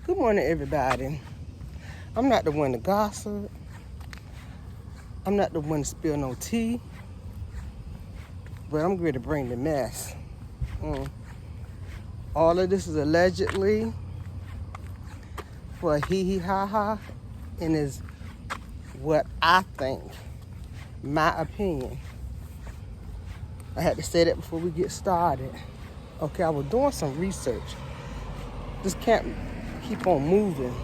Good morning, everybody. I'm not the one to gossip. I'm not the one to spill no tea. But I'm ready to bring the mess. All of this is allegedly for hee-hee-ha-ha, and is what I think, my opinion. I had to say that before we get started. Okay, I was doing some research. This can't keep on moving.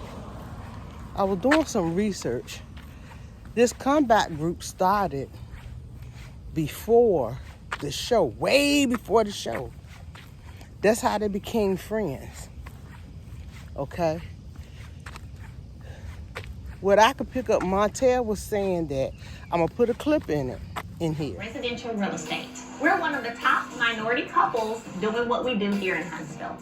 I was doing some research. This comeback group started before the show, way before the show. That's how they became friends. Okay? What I could pick up, Montel was saying that I'm gonna put a clip in here. Residential real estate. We're one of the top minority couples doing what we do here in Huntsville.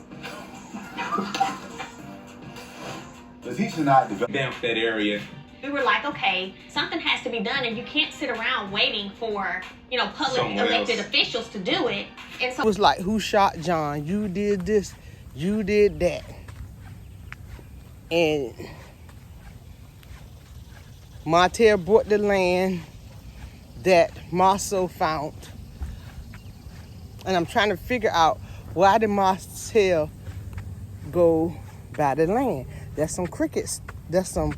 Because he should not develop that area. We were like, okay, something has to be done, and you can't sit around waiting for, public elected officials to do it. And so it was like, who shot John? You did this, you did that. And Montel bought the land that Marceau found. And I'm trying to figure out, why did Marcel go buy the land? That's some crickets. That's some...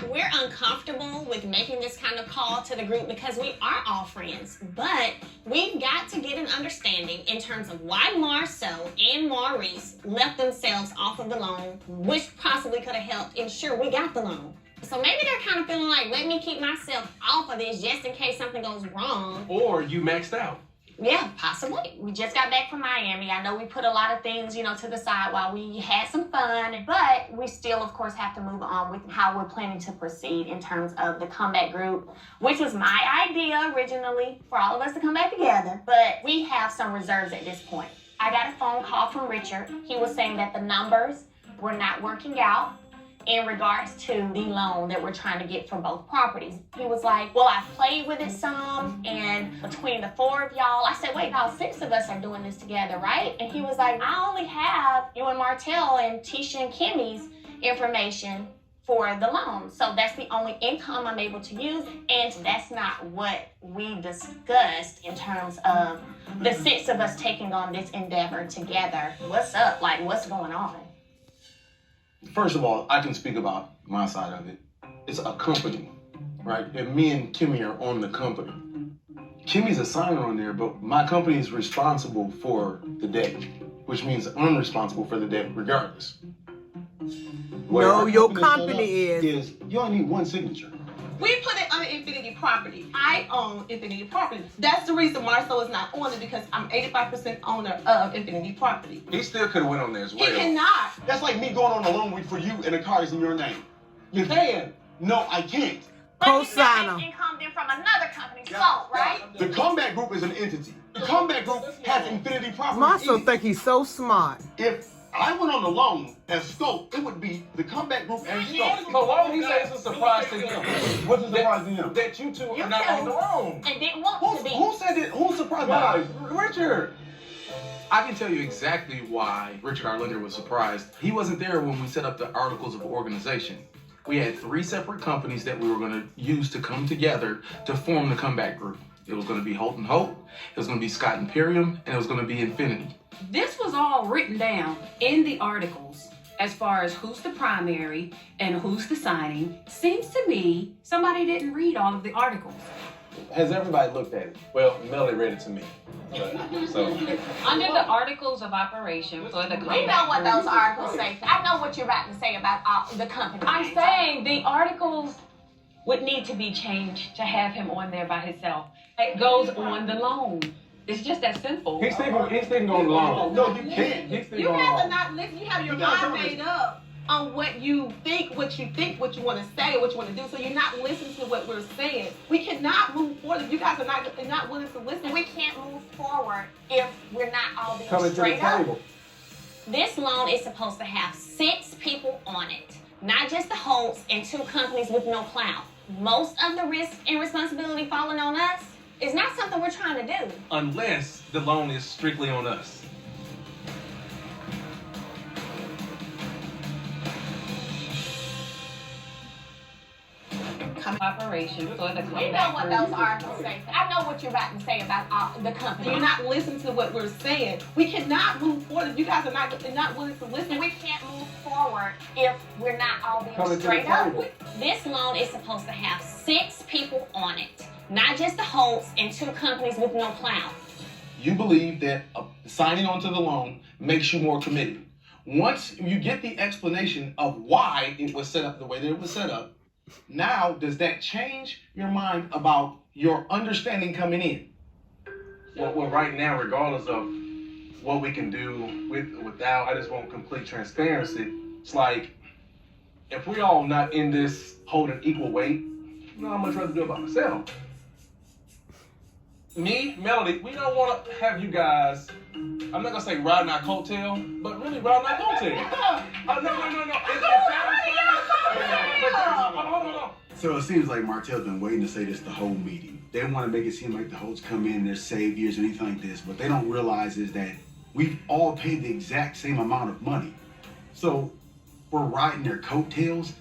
We're uncomfortable with making this kind of call to the group because we are all friends. But we've got to get an understanding in terms of why Marceau and Maurice left themselves off of the loan, which possibly could have helped ensure we got the loan. So maybe they're kind of feeling like, let me keep myself off of this just in case something goes wrong. Or you maxed out. Yeah, possibly. We just got back from Miami. I know we put a lot of things, to the side while we had some fun, but we still, of course, have to move on with how we're planning to proceed in terms of the comeback group, which was my idea originally for all of us to come back together. But we have some reserves at this point. I got a phone call from Richard. He was saying that the numbers were not working out in regards to the loan that we're trying to get for both properties. He was like, well, I've played with it some, and between the four of y'all, I said, wait, all six of us are doing this together, right? And he was like, I only have you and Martel and Tisha and Kimmy's information for the loan. So that's the only income I'm able to use, and that's not what we discussed in terms of the six of us taking on this endeavor together. What's up? Like, what's going on? First of all, I can speak about my side of it. It's a company, right? And me and Kimmy are on the company. Kimmy's a signer on there, but my company is responsible for the debt, which means I'm responsible for the debt regardless. No, your company is you only need one signature. We put it under Infinity Property. I own Infinity Property. That's the reason Marceau is not on it, because I'm 85% owner of Infinity Property. He still could have went on there as well. He cannot. That's like me going on a loan for you and the car is in your name. You can. No, I can't. But he's not making income then from another company's fault, right? The comeback group is an entity. The comeback group has Infinity Property. Marceau think he's so smart. If I went on the loan as scope, it would be the comeback group and scope. So why would he say it's a surprise to him? What's a surprise to him? That you two are not on the loan. And didn't want to be. Who said it? Who's surprised by it? Richard. I can tell you exactly why Richard, our lender, was surprised. He wasn't there when we set up the articles of organization. We had 3 separate companies that we were going to use to come together to form the comeback group. It was going to be Holt and Holt, it was going to be Scott Imperium, and it was going to be Infinity. This was all written down in the articles as far as who's the primary and who's the signing. Seems to me somebody didn't read all of the articles. Has everybody looked at it? Well, Melody read it to me. Under the articles of operation for the We know what those articles say. I know what you're about to say about the company. I'm saying the articles would need to be changed to have him on there by himself. It goes on the loan. It's just that simple. He's thinking on the loan. No, you can't. You guys are not listening. You have your mind made up on what you think, what you want to say, what you want to do. So you're not listening to what we're saying. We cannot move forward if you guys are not willing to listen. We can't move forward if we're not all being Coming to the straight up. table. This loan is supposed to have 6 people on it. not just the Holts and 2 companies with no clout. Most of the risk and responsibility falling on us is not something we're trying to do. Unless the loan is strictly on us. Operation for the You know what those articles say. I know what you're about to say about the company. You're not listening to what we're saying. We cannot move forward if you guys are not willing to listen. We can't move forward if we're not all being Coming to the straight up. table. This loan is supposed to have 6 people on it, not just the Holts and 2 companies with no clout. You believe that signing on to the loan makes you more committed. Once you get the explanation of why it was set up the way that it was set up, now does that change your mind about your understanding coming in? Well, right now, regardless of what we can do without, I just want complete transparency. It's like, if we all not in this holding equal weight, you know, I'd much rather do it by myself. Me, Melody, we don't want to have you guys, I'm not going to say riding our coattail, but really riding our coattail. No. Hold on. So it seems like Martell's been waiting to say this the whole meeting. They want to make it seem like the Holts come in, they're saviors or anything like this. What they don't realize is that we've all paid the exact same amount of money. So we're riding their coattails.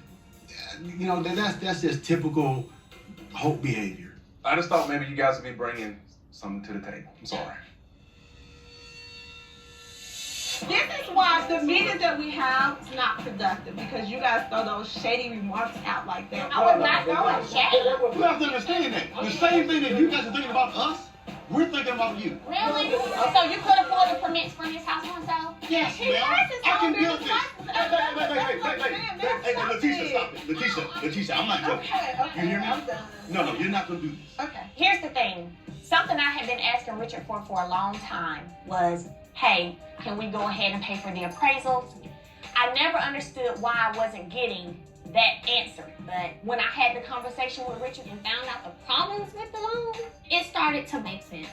You know, that's just typical Holt behavior. I just thought maybe you guys would be bringing something to the table. I'm sorry. This is why the meetings that we have is not productive, because you guys throw those shady remarks out like that. I was not throwing shade. You have to understand that. The same thing that you guys are thinking about us, we're thinking about you. Really? So you could afford the permits for his house on sale? Yes, He ma'am. has his I can own build this. business. Hey, Letitia, I'm not joking. Okay, You hear me? I'm done. No, you're not gonna do this. Okay. Here's the thing. Something I had been asking Richard for a long time was, hey, can we go ahead and pay for the appraisals? I never understood why I wasn't getting that answer. But when I had the conversation with Richard and found out the problems with the loan, it started to make sense.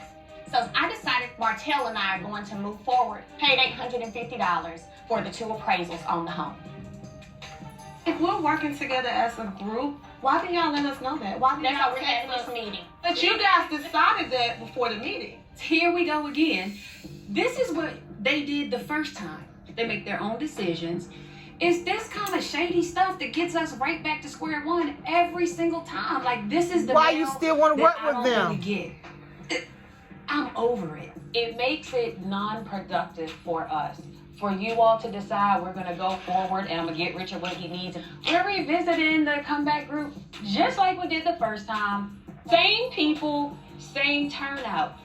So I decided Martell and I are going to move forward, paid $850 for the 2 appraisals on the home. If we're working together as a group, why didn't y'all let us know that? Why didn't That's why y'all we're text having this us? meeting. But you guys decided that before the meeting. Here we go again. This is what they did the first time. They make their own decisions. It's this kind of shady stuff that gets us right back to square one every single time. Like, this is the Why you mail still want to that work I with don't them? really get. I'm over it. It makes it non-productive for us. For you all to decide we're gonna go forward and I'm gonna get Richard what he needs. We're revisiting the comeback group just like we did the first time. Same people, same turnout.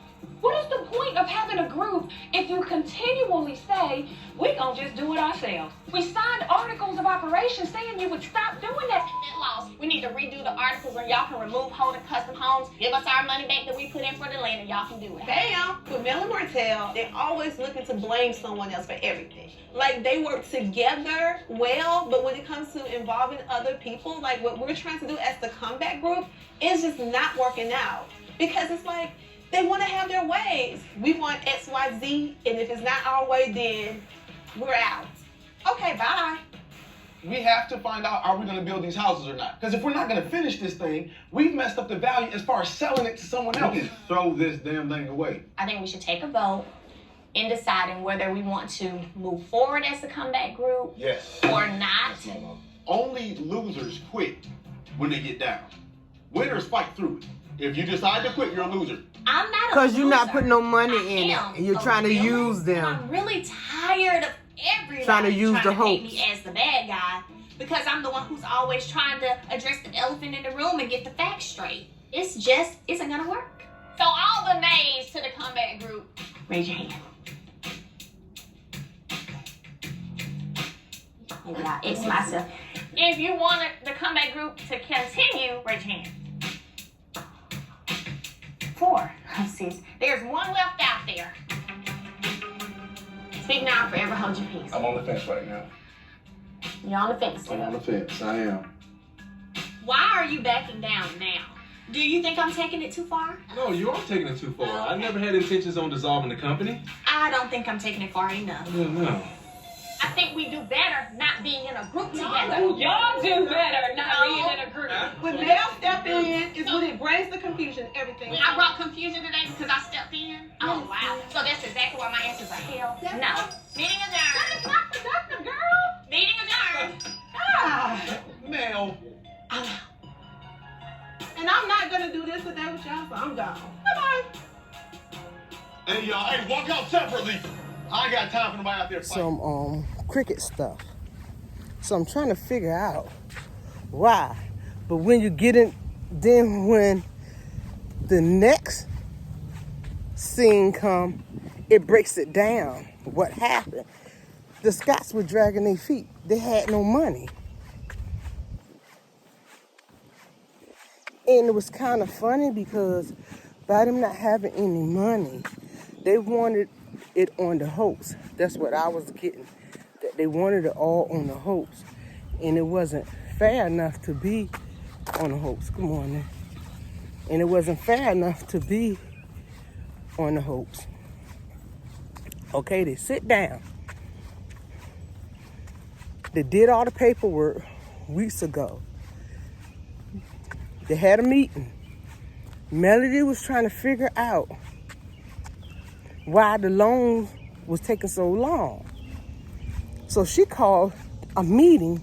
What is the point of having a group if you continually say, we gonna just do it ourselves? We signed articles of operation saying you would stop doing that. That loss. We need to redo the articles where y'all can remove Holden Custom Homes, give us our money back that we put in for the land, and y'all can do it. Bam! With Mel and Martell, they're always looking to blame someone else for everything. Like, they work together well, but when it comes to involving other people, like what we're trying to do as the comeback group, is just not working out. Because it's like, they want to have their ways. We want X, Y, Z, and if it's not our way, then we're out. Okay, bye. We have to find out, are we going to build these houses or not? Because if we're not going to finish this thing, we've messed up the value as far as selling it to someone else. We can throw this damn thing away. I think we should take a vote in deciding whether we want to move forward as a comeback group Yes. or not. Only losers quit when they get down. Winners fight through it. If you decide to quit, you're a loser. I'm not a Because you're not loser. putting no money I in it. am And you're a trying to villain, use and them. I'm really tired of everybody Trying to use the paint hopes. me as the bad guy because I'm the one who's always trying to address the elephant in the room and get the facts straight. It's just isn't gonna work. So all the nays to the comeback group, raise your hand. Yeah, it's myself. If you want the comeback group to continue, raise your hand. 4. Sis, there's one left out there. Speak now, forever hold your peace. I'm on the fence right now. You're on the fence. I'm on the fence. I am. Why are you backing down now? Do you think I'm taking it too far? No, you are taking it too far. I never had intentions on dissolving the company. I don't think I'm taking it far enough. No. I think we do better not being in a group together. Y'all do better not being in a group. When male step in is when it brings the confusion, everything. I brought confusion today because I stepped in. Oh, wow. So that's exactly why my answers are hell. No. Meeting adjourned. That is not productive, girl. Meeting adjourned. Ah. Mel. And I'm not gonna do this today with y'all, so I'm gone. Bye-bye. Hey, y'all. Hey, walk out separately. I ain't got time for nobody out there fighting. Some cricket stuff. So I'm trying to figure out why. But when you get in, then when the next scene come, it breaks it down. What happened? The Scots were dragging their feet. They had no money. And it was kind of funny because by them not having any money, they wanted it on the Holts. That's what I was getting. That they wanted it all on the Holts. And it wasn't fair enough to be on the Holts. Good morning. And it wasn't fair enough to be on the Holts. Okay, they sit down. They did all the paperwork weeks ago. They had a meeting. Melody was trying to figure out why the loan was taking so long. So she called a meeting.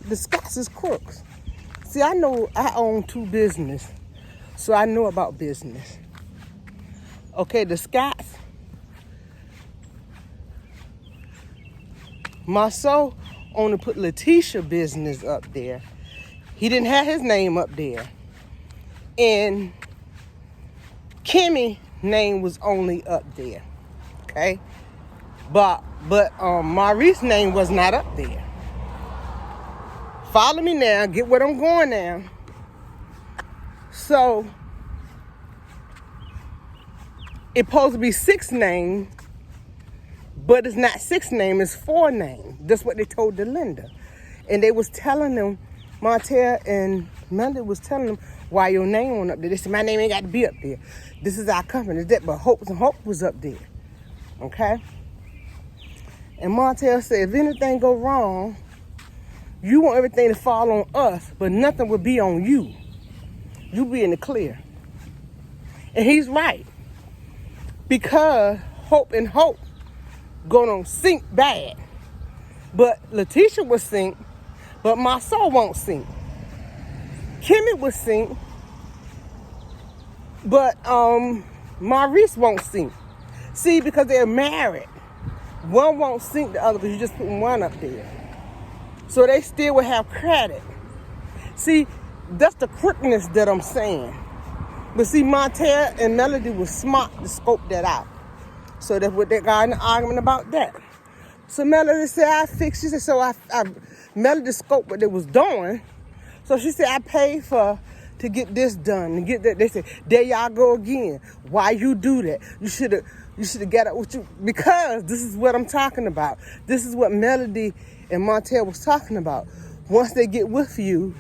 The Scots is crooks. See, I know I own 2 businesses, so I know about business. Okay, the Scots, Marceau only put Letitia business up there. He didn't have his name up there. And Kimmy name was only up there. Okay? But Maurice's name was not up there. Follow me now, get what I'm going now. So it's supposed to be 6 names, but it's not 6 names, it's 4 names. That's what they told the lender. And they was telling them, Montel and Melody was telling them why your name went up there. They said, my name ain't got to be up there. This is our company. That, but Holts and Hope was up there. Okay? And Montel said, if anything go wrong, you want everything to fall on us, but nothing will be on you. You be in the clear. And he's right. Because Hope and Hope gonna sink bad. But Letitia will sink, but my soul won't sink. Kimmy will sink, but Maurice won't sink. See, because they're married. One won't sink the other because you're just putting one up there. So they still will have credit. See, that's the crookedness that I'm saying. But see, Montel and Melody was smart to scope that out. So that's what they got in the argument about that. So Melody said, I fixed it. She said, so I Melody scoped what they was doing. So she said, I paid to get this done and get that. They said, there y'all go again. Why you do that? You should have got it with you. Because this is what I'm talking about. This is what Melody and Montel was talking about. Once they get with you,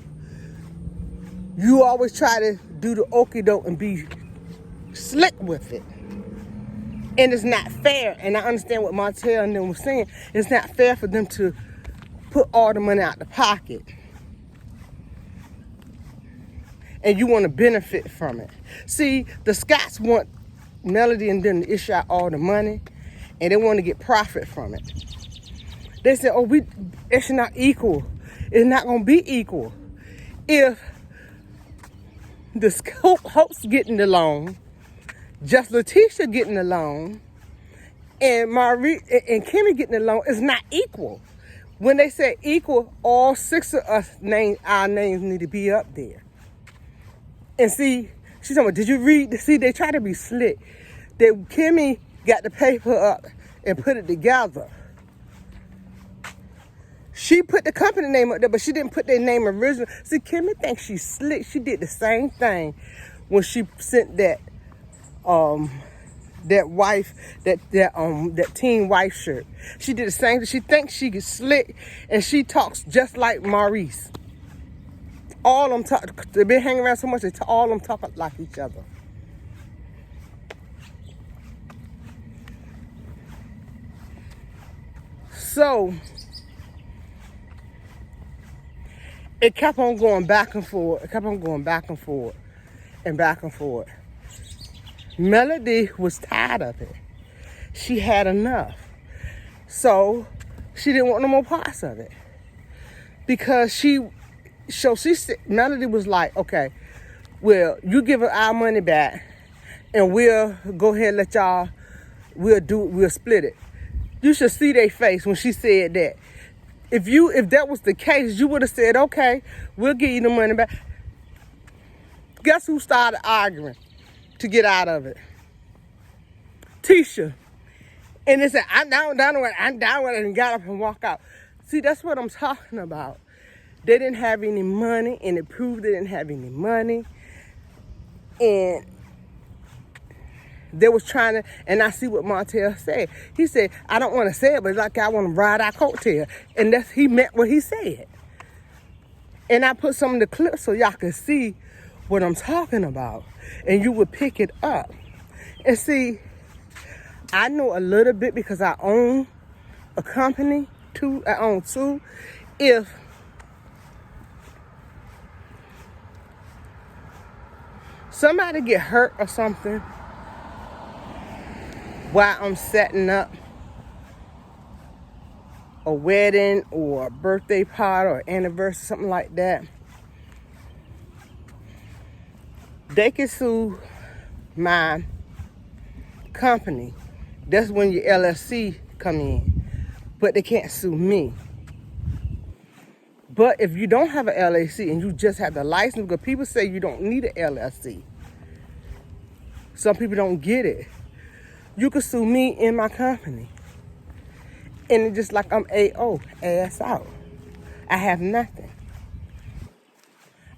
you always try to do the okie doke and be slick with it. And it's not fair. And I understand what Montel and them was saying. It's not fair for them to put all the money out the pocket. And you want to benefit from it. See, the Scots want Melody and them to issue out all the money. And they want to get profit from it. They said, oh, it's not equal. It's not going to be equal. If the Holts getting the loan, just Letitia getting the loan, and Marie and Kimmy getting the loan, it's not equal. When they say equal, all 6 of us our names need to be up there. And see, she's talking about, did you read? See, they try to be slick. Kimmy got the paper up and put it together. She put the company name up there, but she didn't put their name original. See, Kimmy thinks she's slick. She did the same thing when she sent that teen wife shirt. She did the same thing. She thinks she is slick, and she talks just like Maurice. All of them they've been hanging around so much, all of them talk like each other. So it kept on going back and forth. It kept on going back and forth and back and forth. Melody was tired of it. She had enough. So she didn't want no more parts of it. Because Melody was like, okay, well, you give her our money back and we'll go ahead and let y'all, we'll split it. You should see their face when she said that. If that was the case, you would have said, okay, we'll give you the money back. Guess who started arguing to get out of it? Tisha. And they said, I'm down with it, and got up and walked out. See, that's what I'm talking about. They didn't have any money, and it proved they didn't have any money. And they was trying to, and I see what Martell said. He said, I don't want to say it, but it's like I want to ride our coattail. And he meant what he said. And I put some of the clips so y'all can see what I'm talking about. And you would pick it up. And see, I know a little bit because I own a company, I own two. If somebody get hurt or something while I'm setting up a wedding or a birthday party or anniversary, something like that, they can sue my company. That's when your LLC come in. But they can't sue me. But if you don't have an LLC and you just have the license, because people say you don't need an LLC. Some people don't get it. You can sue me and my company. And it's just like I'm AO, ass out. I have nothing.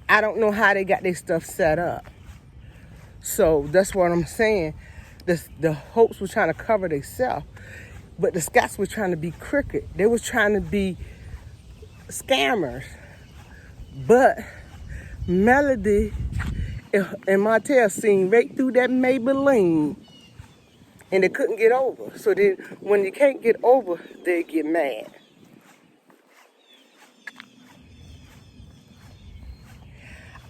I don't know how they got their stuff set up. So that's what I'm saying. The Holts were trying to cover themselves, but the Scotts were trying to be crooked. They was trying to be scammers. But Melody and Martell seen right through that Maybelline, and they couldn't get over. So then when you can't get over, they get mad.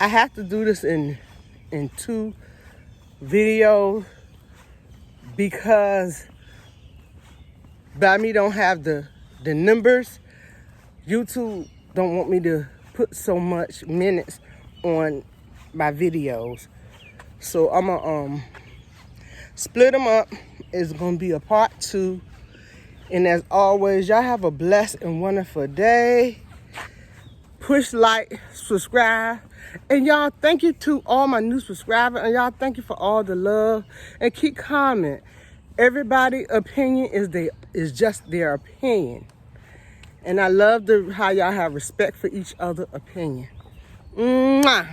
I have to do this in 2 videos because by me don't have the numbers. YouTube don't want me to put so much minutes on my videos. So I'm gonna split them up. It's gonna be a part 2. And as always, y'all have a blessed and wonderful day. Push like, subscribe. And y'all, thank you to all my new subscribers. And y'all, thank you for all the love. And keep comment. Everybody's opinion is just their opinion. And I love how y'all have respect for each other's opinion. Mwah.